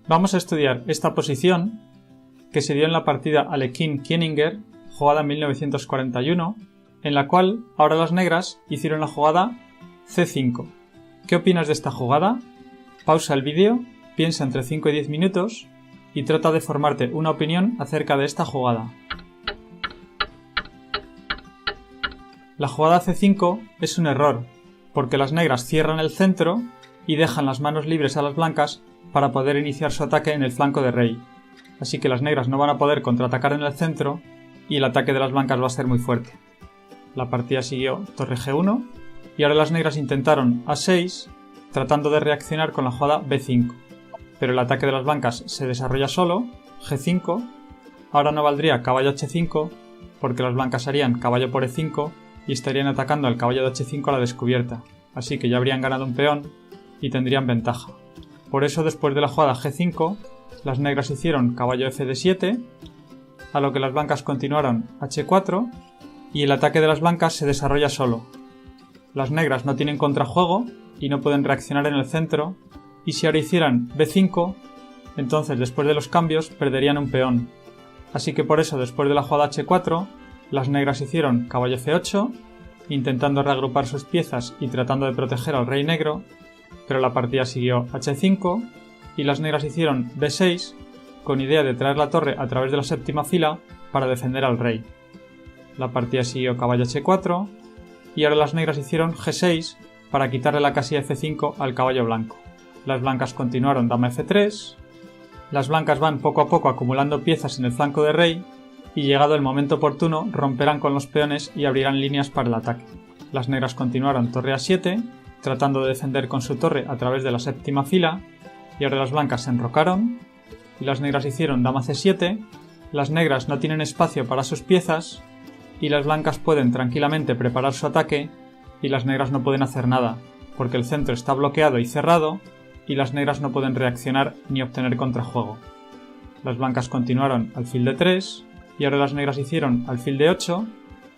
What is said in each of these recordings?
Vamos a estudiar esta posición que se dio en la partida Alekhine-Kieninger, jugada en 1941, en la cual ahora las negras hicieron la jugada C5. ¿Qué opinas de esta jugada? Pausa el vídeo, piensa entre 5 y 10 minutos y trata de formarte una opinión acerca de esta jugada. La jugada C5 es un error, porque las negras cierran el centro y dejan las manos libres a las blancas para poder iniciar su ataque en el flanco de rey. Así que las negras no van a poder contraatacar en el centro y el ataque de las blancas va a ser muy fuerte. La partida siguió torre G1 y ahora las negras intentaron A6 tratando de reaccionar con la jugada B5. Pero el ataque de las blancas se desarrolla solo, G5, ahora no valdría caballo H5 porque las blancas harían caballo por E5 y estarían atacando al caballo de H5 a la descubierta, así que ya habrían ganado un peón y tendrían ventaja. Por eso después de la jugada G5, las negras hicieron caballo F7, a lo que las blancas continuaron H4 y el ataque de las blancas se desarrolla solo. Las negras no tienen contrajuego y no pueden reaccionar en el centro, y si ahora hicieran B5, entonces después de los cambios perderían un peón. Así que por eso después de la jugada H4, las negras hicieron caballo F8, intentando reagrupar sus piezas y tratando de proteger al rey negro, pero la partida siguió H5 y las negras hicieron B6 con idea de traer la torre a través de la séptima fila para defender al rey. La partida siguió caballo H4 y ahora las negras hicieron G6 para quitarle la casilla F5 al caballo blanco. Las blancas continuaron dama F3, las blancas van poco a poco acumulando piezas en el flanco de rey y llegado el momento oportuno romperán con los peones y abrirán líneas para el ataque. Las negras continuaron torre A7 tratando de defender con su torre a través de la séptima fila y ahora las blancas se enrocaron y las negras hicieron dama C7, las negras no tienen espacio para sus piezas y las blancas pueden tranquilamente preparar su ataque y las negras no pueden hacer nada porque el centro está bloqueado y cerrado y las negras no pueden reaccionar ni obtener contrajuego. Las blancas continuaron alfil D3 y ahora las negras hicieron alfil D8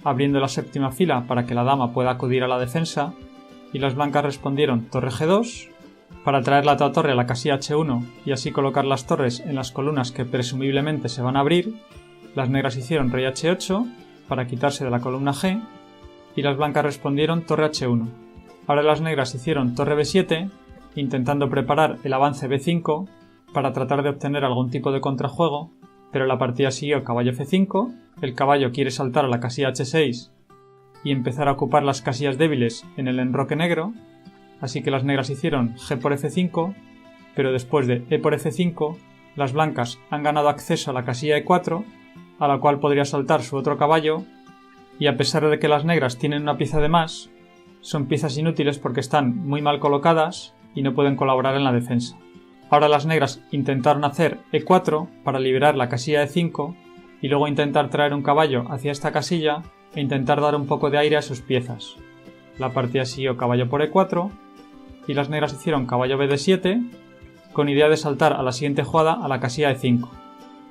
abriendo la séptima fila para que la dama pueda acudir a la defensa y las blancas respondieron torre G2 para traer la otra torre a la casilla H1 y así colocar las torres en las columnas que presumiblemente se van a abrir. Las negras hicieron rey H8 para quitarse de la columna G y las blancas respondieron torre H1. Ahora las negras hicieron torre B7 intentando preparar el avance B5 para tratar de obtener algún tipo de contrajuego, pero la partida siguió caballo F5, el caballo quiere saltar a la casilla H6 y empezar a ocupar las casillas débiles en el enroque negro, así que las negras hicieron G por F5, pero después de E por F5, las blancas han ganado acceso a la casilla E4, a la cual podría saltar su otro caballo, y a pesar de que las negras tienen una pieza de más, son piezas inútiles porque están muy mal colocadas y no pueden colaborar en la defensa. Ahora las negras intentaron hacer E4 para liberar la casilla E5 y luego intentar traer un caballo hacia esta casilla e intentar dar un poco de aire a sus piezas. La partida siguió caballo por E4 y las negras hicieron caballo BD7 con idea de saltar a la siguiente jugada a la casilla E5,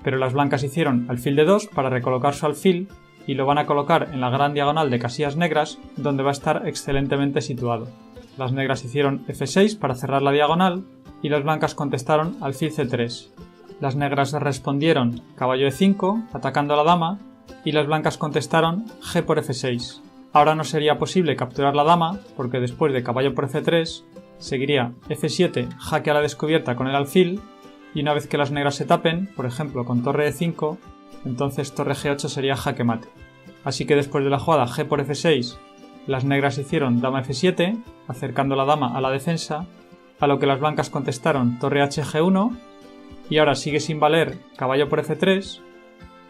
pero las blancas hicieron alfil D2 para recolocar su alfil y lo van a colocar en la gran diagonal de casillas negras donde va a estar excelentemente situado. Las negras hicieron F6 para cerrar la diagonal y las blancas contestaron alfil C3. Las negras respondieron caballo E5 atacando a la dama y las blancas contestaron G por F6. Ahora no sería posible capturar la dama porque después de caballo por F3 seguiría F7 jaque a la descubierta con el alfil y una vez que las negras se tapen, por ejemplo con torre E5, entonces torre G8 sería jaque mate. Así que después de la jugada G por F6 las negras hicieron dama F7 acercando la dama a la defensa, a lo que las blancas contestaron torre HG1 y ahora sigue sin valer caballo por F3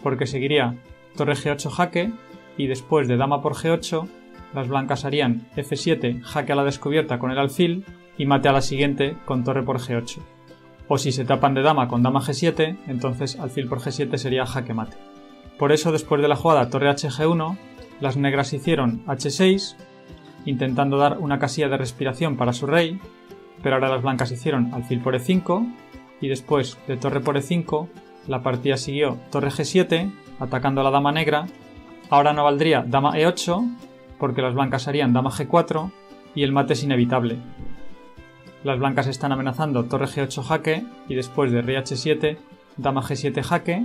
porque seguiría torre G8 jaque y después de dama por G8 las blancas harían F7 jaque a la descubierta con el alfil y mate a la siguiente con torre por G8. O si se tapan de dama con dama G7, entonces alfil por G7 sería jaque mate. Por eso después de la jugada torre HG1 las negras hicieron H6 intentando dar una casilla de respiración para su rey, pero ahora las blancas hicieron alfil por E5 y después de torre por E5 la partida siguió torre G7 atacando a la dama negra. Ahora no valdría dama E8 porque las blancas harían dama G4 y el mate es inevitable. las blancas están amenazando torre G8 jaque y después de rey H7, dama G7 jaque,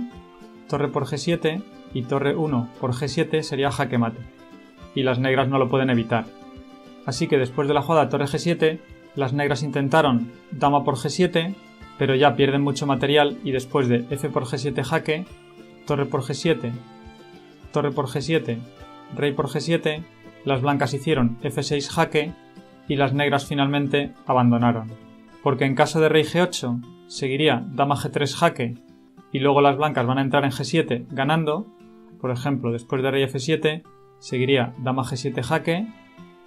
torre por G7 y torre 1 por G7 sería jaque mate. Y las negras no lo pueden evitar. Así que después de la jugada torre G7, las negras intentaron dama por G7, pero ya pierden mucho material y después de F por G7 jaque, torre por G7, torre por G7, rey por G7, las blancas hicieron F6 jaque y las negras finalmente abandonaron. Porque en caso de rey G8 seguiría dama G3 jaque y luego las blancas van a entrar en G7 ganando. Por ejemplo, después de rey F7 seguiría dama G7 jaque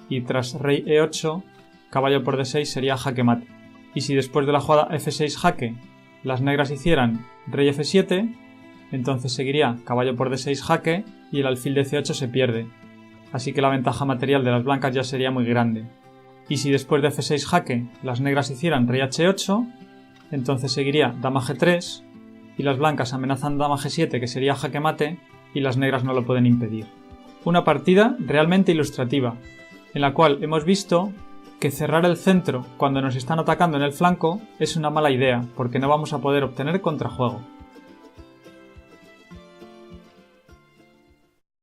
y tras rey E8 caballo por D6 sería jaque mate. Y si después de la jugada F6 jaque las negras hicieran rey F7, entonces seguiría caballo por D6 jaque y el alfil de C8 se pierde. Así que la ventaja material de las blancas ya sería muy grande. Y si después de F6 jaque las negras hicieran rey H8, entonces seguiría dama G3 y las blancas amenazan dama G7 que sería jaque mate y las negras no lo pueden impedir. Una partida realmente ilustrativa, en la cual hemos visto que cerrar el centro cuando nos están atacando en el flanco es una mala idea porque no vamos a poder obtener contrajuego.